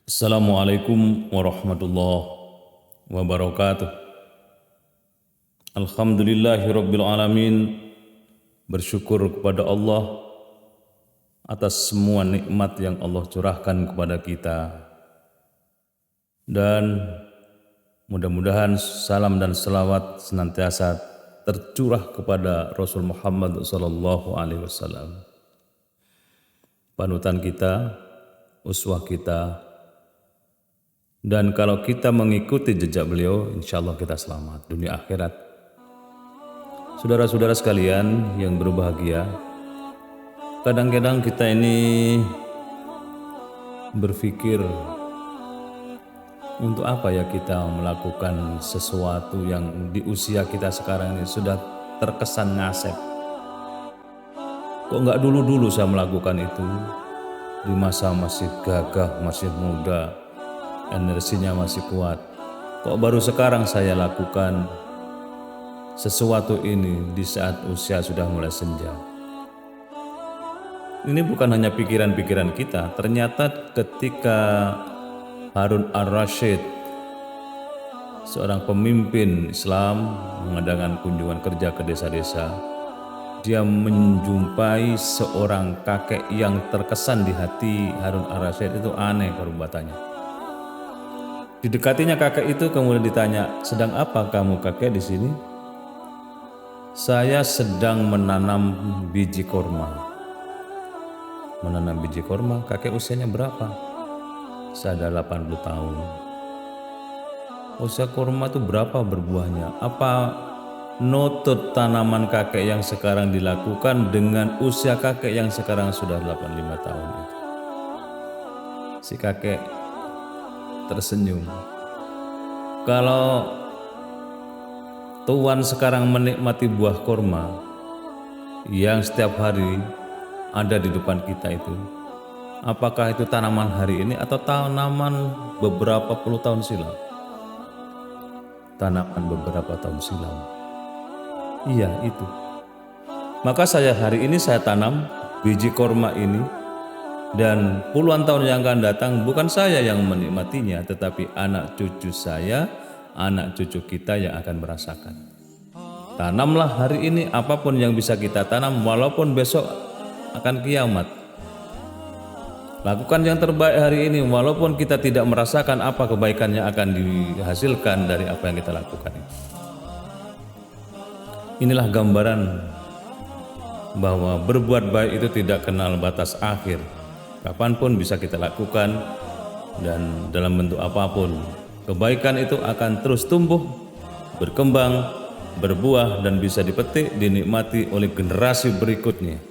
Assalamualaikum warahmatullahi wabarakatuh. Alhamdulillahirabbil alamin. Bersyukur kepada Allah atas semua nikmat yang Allah curahkan kepada kita. Dan mudah-mudahan salam dan selawat senantiasa tercurah kepada Rasul Muhammad sallallahu alaihi wasallam. Panutan kita, uswah kita. Dan kalau kita mengikuti jejak beliau, insya Allah kita selamat dunia akhirat. Saudara-saudara sekalian yang berbahagia, kadang-kadang kita ini berpikir, untuk apa ya kita melakukan sesuatu yang di usia kita sekarang ini sudah terkesan ngasep. Kok nggak dulu-dulu saya melakukan itu, di masa masih gagah, masih muda, energinya masih kuat. Kok baru sekarang saya lakukan sesuatu ini di saat usia sudah mulai senja? Ini bukan hanya pikiran-pikiran kita. Ternyata ketika Harun ar-Rasyid, seorang pemimpin Islam, mengadakan kunjungan kerja ke desa-desa, dia menjumpai seorang kakek yang terkesan di hati Harun ar-Rasyid itu aneh perbuatannya. Didekatinya kakek itu, kemudian ditanya, "Sedang apa kamu kakek di sini?" "Saya sedang menanam biji korma." "Menanam biji korma?" "Kakek usianya berapa?" "Saya ada 80 tahun." "Usia korma itu berapa berbuahnya?" Apa nutut tanaman kakek yang sekarang dilakukan dengan usia kakek yang sekarang sudah 85 tahun itu? Si kakek tersenyum. Kalau Tuhan sekarang menikmati buah korma yang setiap hari ada di depan kita itu, apakah itu tanaman hari ini atau tanaman beberapa puluh tahun silam? Tanaman beberapa tahun silam. Iya, itu. Maka hari ini saya tanam biji korma ini, dan puluhan tahun yang akan datang bukan saya yang menikmatinya, tetapi anak cucu saya, anak cucu kita yang akan merasakan. Tanamlah hari ini apapun yang bisa kita tanam, walaupun besok akan kiamat. Lakukan yang terbaik hari ini, walaupun kita tidak merasakan apa kebaikan yang akan dihasilkan dari apa yang kita lakukan. Inilah gambaran bahwa berbuat baik itu tidak kenal batas akhir. Kapanpun bisa kita lakukan, dan dalam bentuk apapun, kebaikan itu akan terus tumbuh, berkembang, berbuah, dan bisa dipetik, dinikmati oleh generasi berikutnya.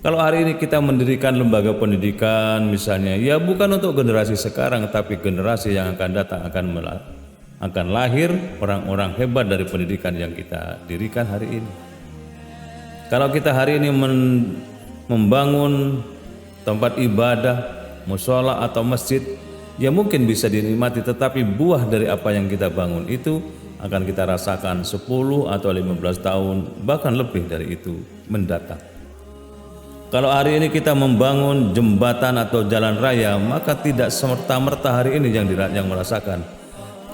Kalau hari ini kita mendirikan lembaga pendidikan misalnya, ya bukan untuk generasi sekarang, tapi generasi yang akan datang akan lahir orang-orang hebat dari pendidikan yang kita dirikan hari ini. Kalau kita hari ini membangun tempat ibadah, mushola atau masjid, ya mungkin bisa dinikmati, tetapi buah dari apa yang kita bangun itu akan kita rasakan 10 atau 15 tahun, bahkan lebih dari itu mendatang. Kalau hari ini kita membangun jembatan atau jalan raya, maka tidak semerta-merta hari ini yang merasakan.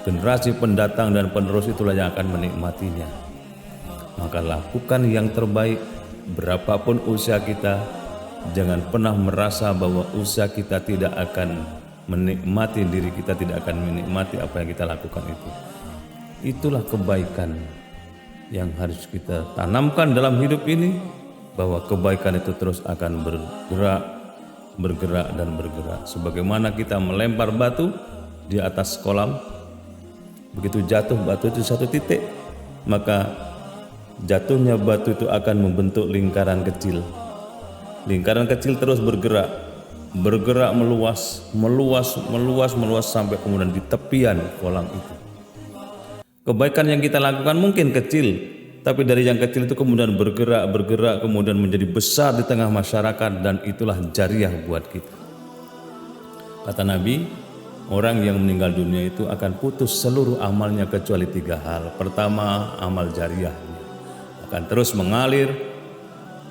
Generasi pendatang dan penerus itulah yang akan menikmatinya. Maka lakukan yang terbaik berapapun usia kita. Jangan pernah merasa bahwa usia kita tidak akan menikmati diri kita, tidak akan menikmati apa yang kita lakukan itu. Itulah kebaikan yang harus kita tanamkan dalam hidup ini, bahwa kebaikan itu terus akan bergerak dan bergerak. Sebagaimana kita melempar batu di atas kolam, begitu jatuh batu itu satu titik, maka jatuhnya batu itu akan membentuk lingkaran kecil. Lingkaran kecil terus bergerak meluas sampai kemudian di tepian kolam itu. Kebaikan yang kita lakukan mungkin kecil, tapi dari yang kecil itu kemudian bergerak kemudian menjadi besar di tengah masyarakat, dan itulah jariah buat kita. Kata Nabi, orang yang meninggal dunia itu akan putus seluruh amalnya kecuali 3 hal. Pertama, amal jariah akan terus mengalir,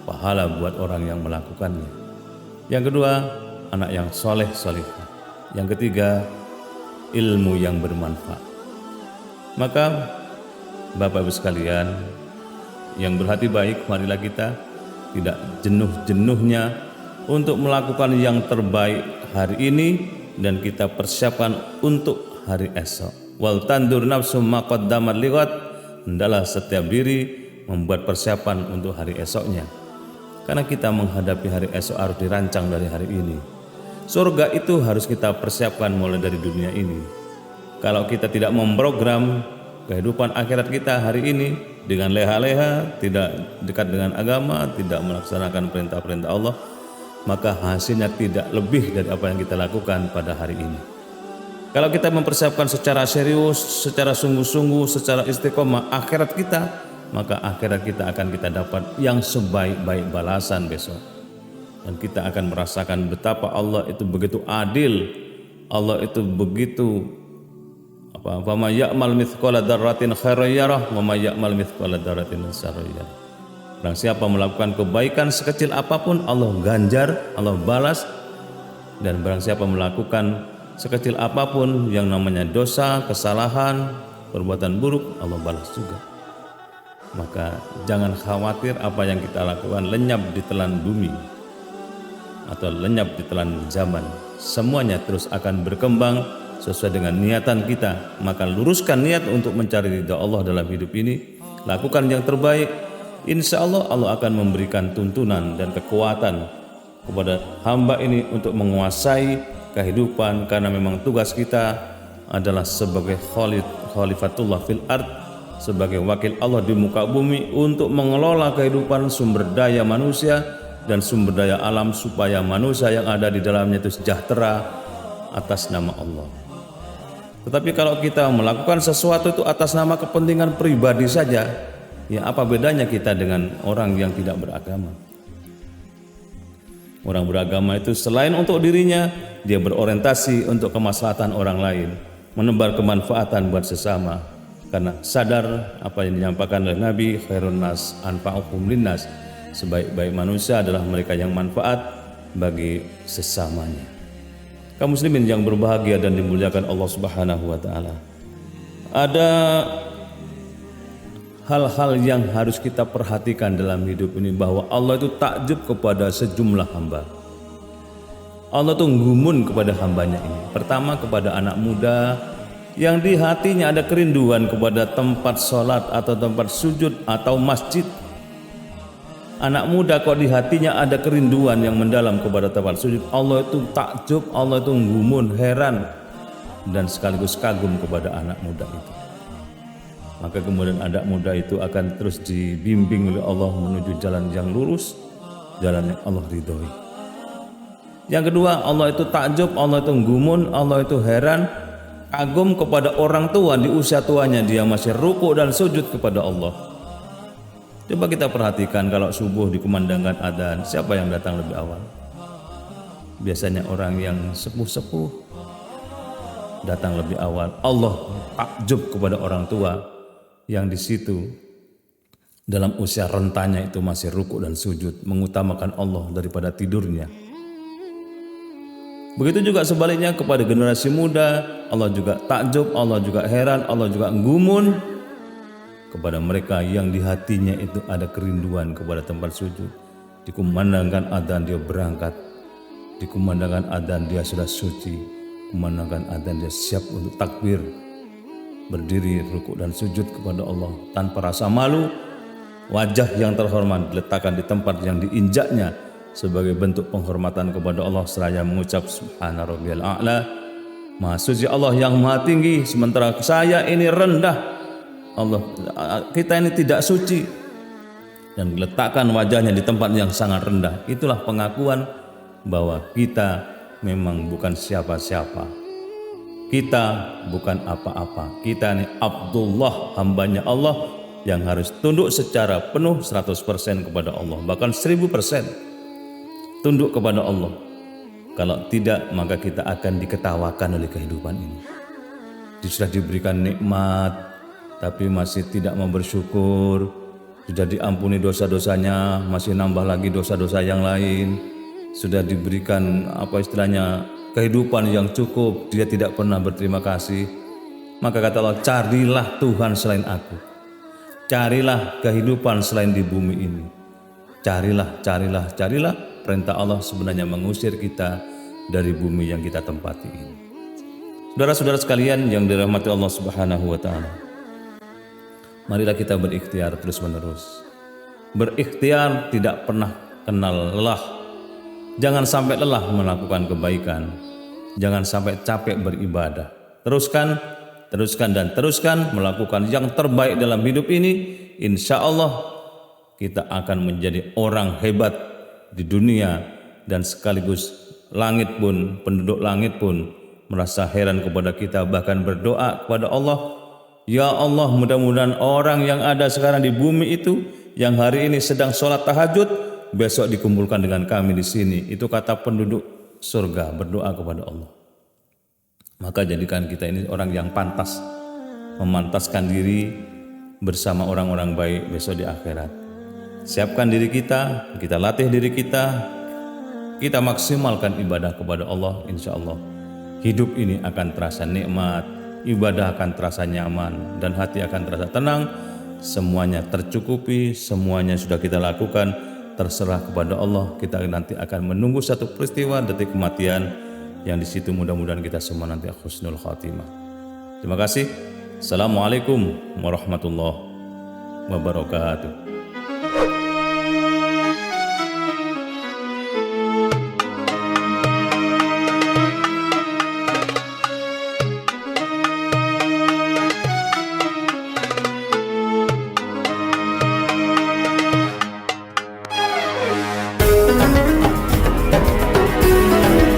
pahala buat orang yang melakukannya. Yang kedua, anak yang soleh solihah. Yang ketiga, ilmu yang bermanfaat. Maka Bapak Ibu sekalian yang berhati baik, marilah kita tidak jenuh-jenuhnya untuk melakukan yang terbaik hari ini dan kita persiapkan untuk hari esok. Wal tandur nafsum ma qaddamat lighad, hendaklah setiap diri membuat persiapan untuk hari esoknya. Karena kita menghadapi hari esok harus dirancang dari hari ini. Surga itu harus kita persiapkan mulai dari dunia ini. Kalau kita tidak memprogram kehidupan akhirat kita hari ini dengan leha-leha, tidak dekat dengan agama, tidak melaksanakan perintah-perintah Allah, maka hasilnya tidak lebih dari apa yang kita lakukan pada hari ini. Kalau kita mempersiapkan secara serius, secara sungguh-sungguh, secara istiqomah akhirat kita, maka akhirat kita akan kita dapat yang sebaik-baik balasan besok. Dan kita akan merasakan betapa Allah itu begitu adil, Allah itu begitu wa may ya'mal mithqala dzarratin khairan yarah wa may ya'mal mithqala dzarratin syarran yarah. Barang siapa melakukan kebaikan sekecil apapun Allah ganjar, Allah balas, dan barang siapa melakukan sekecil apapun yang namanya dosa, kesalahan, perbuatan buruk, Allah balas juga. Maka jangan khawatir apa yang kita lakukan lenyap di telan bumi atau lenyap di telan zaman. Semuanya terus akan berkembang sesuai dengan niatan kita. Maka luruskan niat untuk mencari ridha Allah dalam hidup ini, lakukan yang terbaik. Insya Allah Allah akan memberikan tuntunan dan kekuatan kepada hamba ini untuk menguasai kehidupan, karena memang tugas kita adalah sebagai khalifatullah fil ard, sebagai wakil Allah di muka bumi untuk mengelola kehidupan sumber daya manusia dan sumber daya alam supaya manusia yang ada di dalamnya itu sejahtera atas nama Allah. Tetapi kalau kita melakukan sesuatu itu atas nama kepentingan pribadi saja, ya apa bedanya kita dengan orang yang tidak beragama? Orang beragama itu selain untuk dirinya, dia berorientasi untuk kemaslahatan orang lain, menebar kemanfaatan buat sesama. Karena sadar apa yang dinyampaikan oleh Nabi, khairun nas anfa'uhum linnas, sebaik-baik manusia adalah mereka yang manfaat bagi sesamanya. Kaum muslimin yang berbahagia dan dimuliakan Allah Subhanahu wa taala. Ada hal-hal yang harus kita perhatikan dalam hidup ini, bahwa Allah itu takjub kepada sejumlah hamba. Allah itu gumun kepada hambanya ini. Pertama, kepada anak muda yang di hatinya ada kerinduan kepada tempat sholat atau tempat sujud atau masjid. Anak muda kok di hatinya ada kerinduan yang mendalam kepada tempat sujud, Allah itu takjub, Allah itu gumun, heran, dan sekaligus kagum kepada anak muda itu. Maka kemudian anak muda itu akan terus dibimbing oleh Allah menuju jalan yang lurus, jalan yang Allah ridhoi. Yang kedua, Allah itu takjub, Allah itu gumun, Allah itu heran, kagum kepada orang tua di usia tuanya dia masih rukuk dan sujud kepada Allah. Coba kita perhatikan kalau subuh dikumandangkan adzan, siapa yang datang lebih awal? Biasanya orang yang sepuh-sepuh datang lebih awal. Allah takjub kepada orang tua yang di situ dalam usia rentanya itu masih rukuk dan sujud, mengutamakan Allah daripada tidurnya. Begitu juga sebaliknya kepada generasi muda, Allah juga takjub, Allah juga heran, Allah juga gumun kepada mereka yang di hatinya itu ada kerinduan kepada tempat sujud. Dikumandangkan adzan dia berangkat, dikumandangkan adzan dia sudah suci, kumandangkan adzan dia siap untuk takbir, berdiri rukuk dan sujud kepada Allah tanpa rasa malu. Wajah yang terhormat diletakkan di tempat yang diinjaknya sebagai bentuk penghormatan kepada Allah seraya mengucap subhana rabbiyal a'la, maha suci Allah yang maha tinggi, sementara saya ini rendah, Allah kita ini tidak suci, dan letakkan wajahnya di tempat yang sangat rendah. Itulah pengakuan bahwa kita memang bukan siapa-siapa, kita bukan apa-apa, kita ini Abdullah, hambanya Allah yang harus tunduk secara penuh 100% kepada Allah, bahkan 1000% tunduk kepada Allah. Kalau tidak, maka kita akan diketawakan oleh kehidupan ini. Sudah diberikan nikmat tapi masih tidak mau bersyukur, sudah diampuni dosa-dosanya masih nambah lagi dosa-dosa yang lain, sudah diberikan apa istilahnya kehidupan yang cukup, dia tidak pernah berterima kasih. Maka kata Allah, carilah Tuhan selain aku. Carilah kehidupan selain di bumi ini. Carilah. Perintah Allah sebenarnya mengusir kita dari bumi yang kita tempati ini. Saudara-saudara sekalian yang dirahmati Allah Subhanahu wa taala. Marilah kita berikhtiar terus-menerus. Berikhtiar tidak pernah kenal lelah. Jangan sampai lelah melakukan kebaikan. Jangan sampai capek beribadah. Teruskan melakukan yang terbaik dalam hidup ini. Insya Allah kita akan menjadi orang hebat di dunia, dan sekaligus penduduk langit pun merasa heran kepada kita, bahkan berdoa kepada Allah, ya Allah, mudah-mudahan orang yang ada sekarang di bumi itu yang hari ini sedang sholat tahajud, besok dikumpulkan dengan kami di sini. Itu kata penduduk surga berdoa kepada Allah. Maka jadikan kita ini orang yang pantas, memantaskan diri bersama orang-orang baik besok di akhirat. Siapkan diri kita latih diri kita maksimalkan ibadah kepada Allah. Insya Allah hidup ini akan terasa nikmat, ibadah akan terasa nyaman, dan hati akan terasa tenang. Semuanya tercukupi, semuanya sudah kita lakukan, terserah kepada Allah. Kita nanti akan menunggu satu peristiwa detik kematian, yang di situ mudah-mudahan kita semua nanti husnul khatimah. Terima kasih. Assalamualaikum warahmatullahi wabarakatuh.